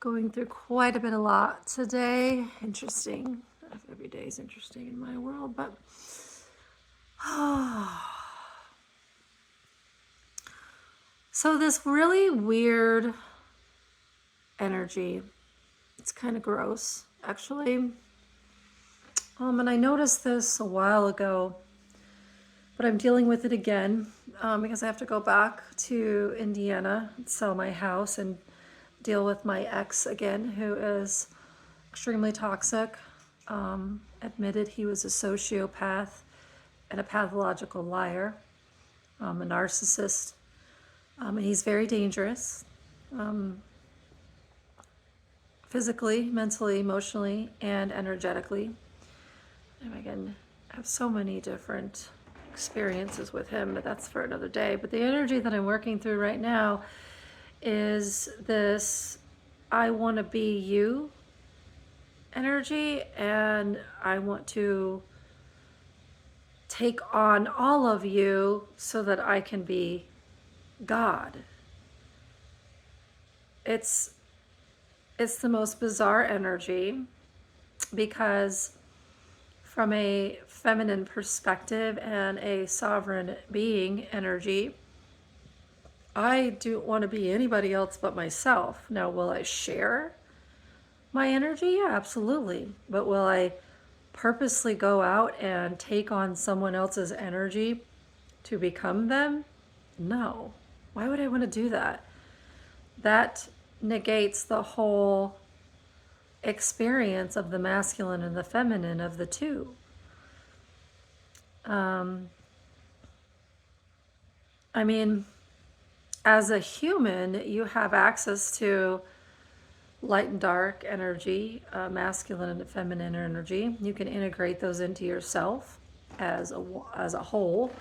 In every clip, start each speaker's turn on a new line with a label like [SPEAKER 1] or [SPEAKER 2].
[SPEAKER 1] Going through quite a bit of lot today. Interesting. Every day is interesting in my world, but so this really weird energy. It's kind of gross, actually. And I noticed this a while ago, but I'm dealing with it again because I have to go back to Indiana, sell my house, and deal with my ex again, who is extremely toxic. Admitted he was a sociopath and a pathological liar, a narcissist, and he's very dangerous, physically, mentally, emotionally, and energetically. And again, I have so many different experiences with him, but that's for another day. But the energy that I'm working through right now is this I want to be you energy, and I want to take on all of you so that I can be God. It's the most bizarre energy because from a feminine perspective and a sovereign being energy, I don't want to be anybody else but myself. Now, will I share my energy? Yeah, absolutely. But will I purposely go out and take on someone else's energy to become them? No. Why would I want to do that? That negates the whole experience of the masculine and the feminine of the two. I mean, as a human, you have access to light and dark energy, masculine and feminine energy. You can integrate those into yourself as a whole,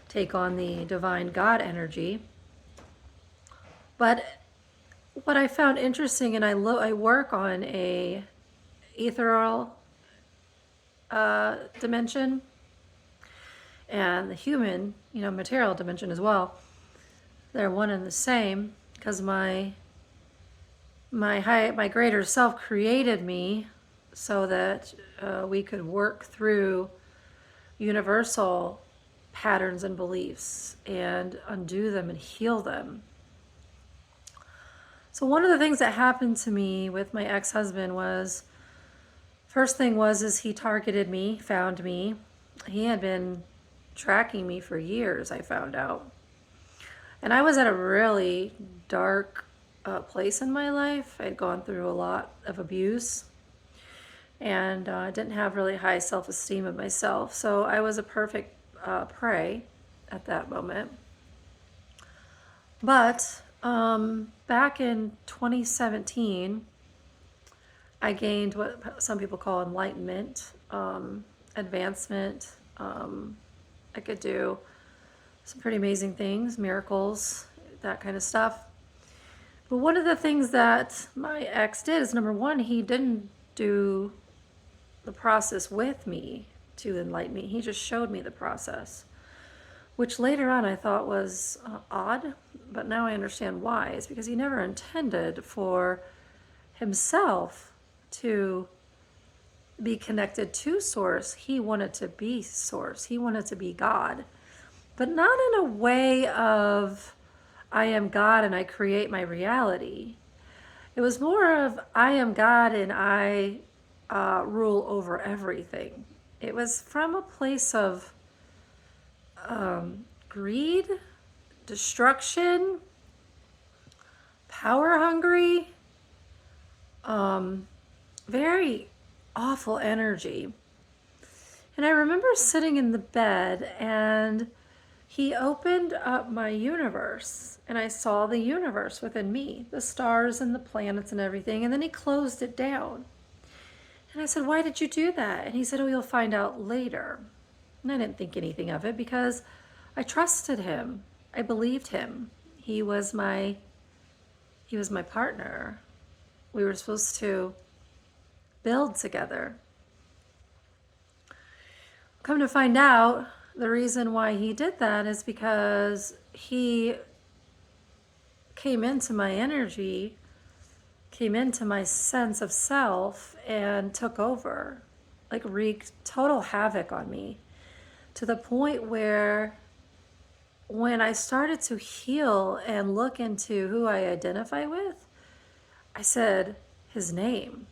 [SPEAKER 1] take on the divine God energy. But what I found interesting, and I work on a ethereal dimension and the human, material dimension as well. They're one and the same because my greater self created me so that we could work through universal patterns and beliefs and undo them and heal them. So one of the things that happened to me with my ex-husband was, first thing is he targeted me, found me. He had been tracking me for years, I found out. And I was at a really dark place in my life. I'd gone through a lot of abuse and didn't have really high self-esteem of myself. So I was a perfect prey at that moment. But back in 2017, I gained what some people call enlightenment, advancement. I could do some pretty amazing things, miracles, that kind of stuff. But one of the things that my ex did is, number one, he didn't do the process with me to enlighten me. He just showed me the process, which later on I thought was odd, but now I understand why. It's because he never intended for himself to be connected to Source. He wanted to be Source. He wanted to be God, but not in a way of I am God and I create my reality. It was more of I am God and I rule over everything. It was from a place of greed, destruction, power hungry, very awful energy. And I remember sitting in the bed and he opened up my universe and I saw the universe within me, the stars and the planets and everything. And then he closed it down. And I said, why did you do that? And he said, oh, you'll find out later. And I didn't think anything of it because I trusted him. I believed him. He was my partner. We were supposed to build together. Come to find out, the reason why he did that is because he came into my energy came into my sense of self and took over, like wreaked total havoc on me, to the point where when I started to heal and look into who I identify with, I said his name.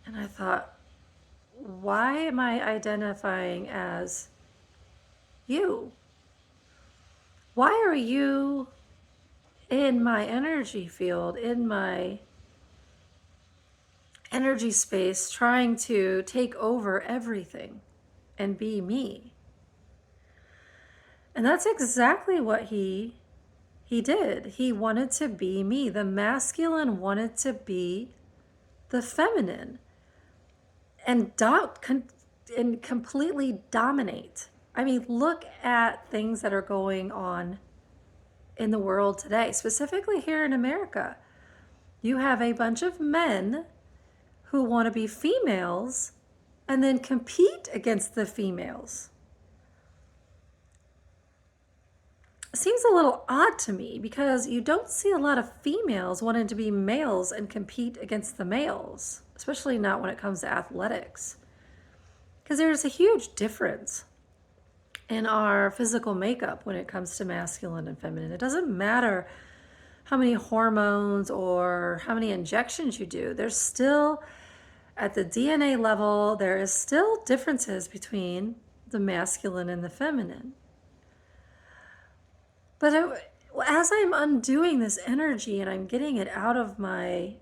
[SPEAKER 1] And I thought, why am I identifying as you? Why are you in my energy field, in my energy space, trying to take over everything and be me? And that's exactly what he did. He wanted to be me. The masculine wanted to be the feminine and completely dominate. I mean, look at things that are going on in the world today, specifically here in America. You have a bunch of men who want to be females and then compete against the females. It seems a little odd to me because you don't see a lot of females wanting to be males and compete against the males, especially not when it comes to athletics. Because there's a huge difference in our physical makeup when it comes to masculine and feminine. It doesn't matter how many hormones or how many injections you do. There's still, at the DNA level, there is still differences between the masculine and the feminine. But as I'm undoing this energy and I'm getting it out of my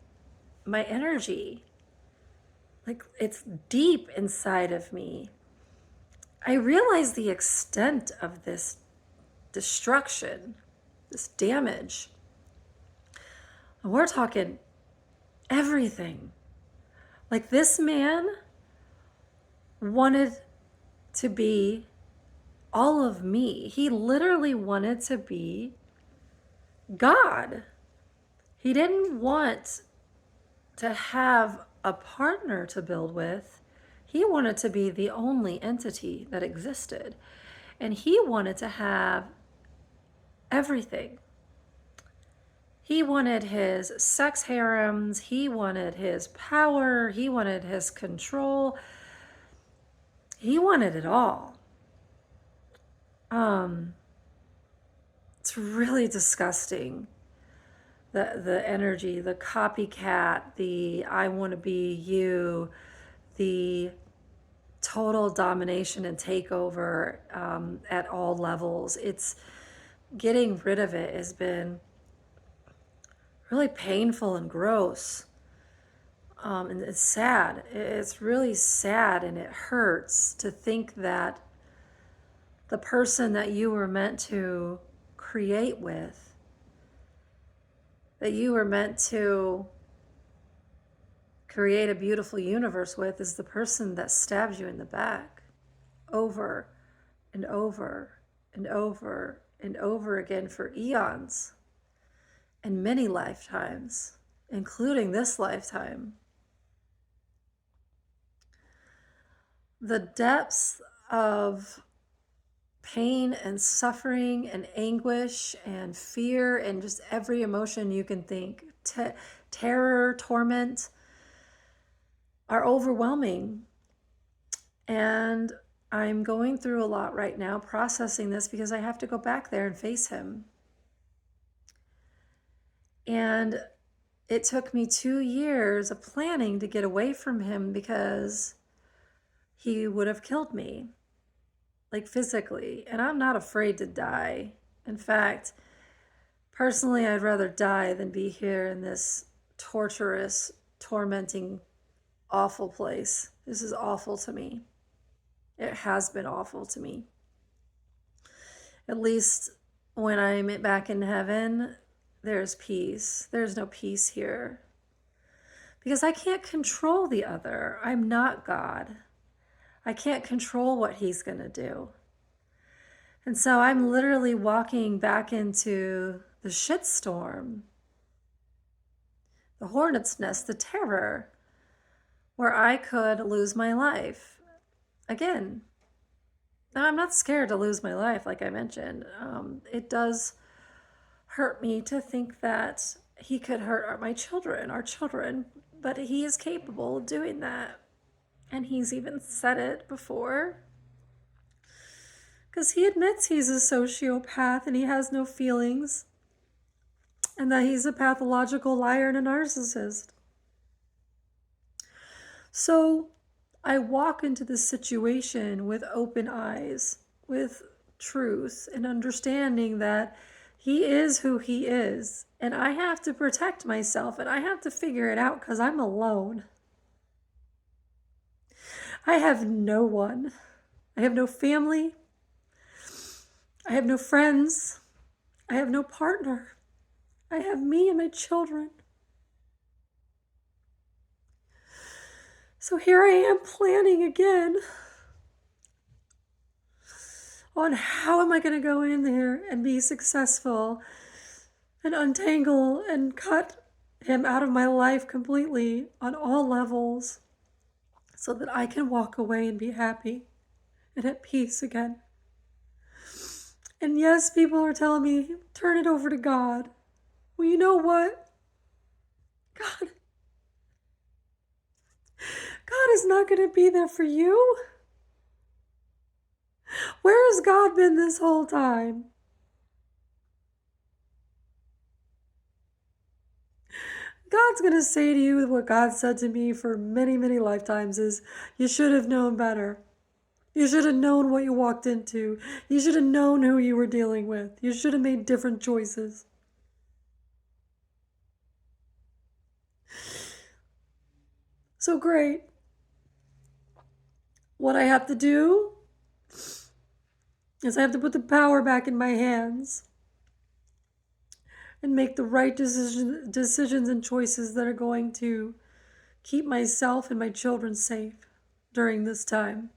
[SPEAKER 1] energy, like it's deep inside of me, I realize the extent of this destruction, this damage. And we're talking everything. Like this man wanted to be all of me. He literally wanted to be God. He didn't want to have a partner to build with. He wanted to be the only entity that existed. And he wanted to have everything. He wanted his sex harems. He wanted his power. He wanted his control. He wanted it all. It's really disgusting. The energy, the copycat, the I want to be you, the total domination and takeover at all levels. It's getting rid of it has been really painful and gross. And it's sad. It's really sad, and it hurts to think that the person that you were meant to create with, that you were meant to create a beautiful universe with, is the person that stabs you in the back over and over and over and over again for eons and many lifetimes, including this lifetime. The depths of pain and suffering and anguish and fear and just every emotion you can think, terror, torment, are overwhelming. And I'm going through a lot right now, processing this because I have to go back there and face him. And it took me 2 years of planning to get away from him because he would have killed me, like physically. And I'm not afraid to die. In fact, personally, I'd rather die than be here in this torturous, tormenting, awful place. This is awful to me. It has been awful to me. At least when I'm back in heaven, there's peace. There's no peace here. Because I can't control the other. I'm not God. I can't control what he's going to do. And so I'm literally walking back into the shitstorm, the hornet's nest, the terror, where I could lose my life. Again, now I'm not scared to lose my life, like I mentioned. It does hurt me to think that he could hurt my children, our children, but he is capable of doing that. And he's even said it before. Because he admits he's a sociopath and he has no feelings, and that he's a pathological liar and a narcissist. So I walk into this situation with open eyes, with truth and understanding that he is who he is. And I have to protect myself and I have to figure it out because I'm alone. I have no one. I have no family. I have no friends. I have no partner. I have me and my children. So here I am planning again on how am I going to go in there and be successful and untangle and cut him out of my life completely on all levels so that I can walk away and be happy and at peace again. And yes, people are telling me, turn it over to God. Well, you know what? God is not going to be there for you. Where has God been this whole time? God's going to say to you what God said to me for many, many lifetimes is, you should have known better. You should have known what you walked into. You should have known who you were dealing with. You should have made different choices. So great. What I have to do is I have to put the power back in my hands and make the right decisions and choices that are going to keep myself and my children safe during this time.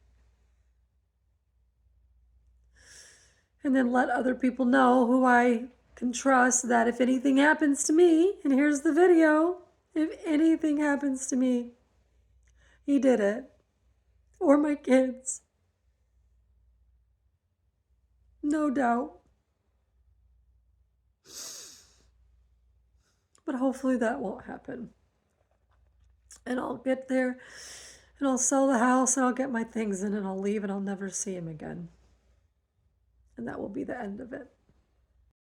[SPEAKER 1] And then let other people know who I can trust that if anything happens to me, and here's the video, if anything happens to me, he did it. Or my kids. No doubt. But hopefully that won't happen. And I'll get there and I'll sell the house and I'll get my things in and I'll leave and I'll never see him again. And that will be the end of it.